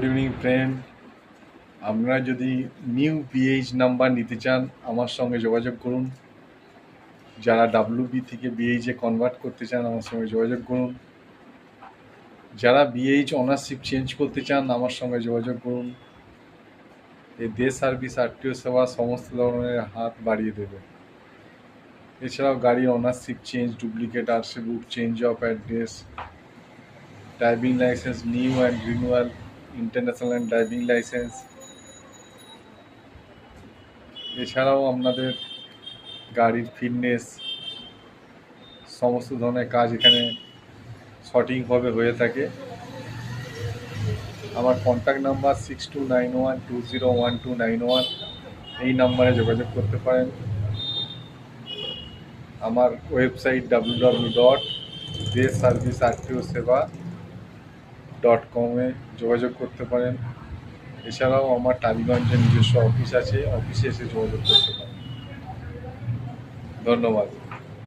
Evening friend, আপনারা যদি new BH number নিতে চান আমার সঙ্গে যোগাযোগ করুন। যারা ডাব্লিউবি থেকে বিএইচে কনভার্ট করতে চান আমার সঙ্গে যোগাযোগ করুন। যারা বিএইচ অনারশিপ চেঞ্জ করতে চান আমার সঙ্গে যোগাযোগ করুন। এই দে সার্ভিস আরটিও সেবা সমস্ত ধরনের হাত বাড়িয়ে দেবে। এছাড়াও গাড়ির ownership change, duplicate RC book, change of address, driving licence new and renewal, international driving licence, এছাড়াও আপনাদের গাড়ির ফিটনেস, সমস্ত ধরনের কাজ এখানে সঠিকভাবে হয়ে থাকে। আমার কন্ট্যাক্ট নাম্বার 6291201291, এই নাম্বারে যোগাযোগ করতে পারেন। আমার ওয়েবসাইট www.deserviceartioseva.com-এ যোগাযোগ করতে পারেন। এছাড়াও আমার টালিগঞ্জে নিজস্ব অফিস আছে, অফিসে এসে যোগাযোগ করতে পারেন। ধন্যবাদ।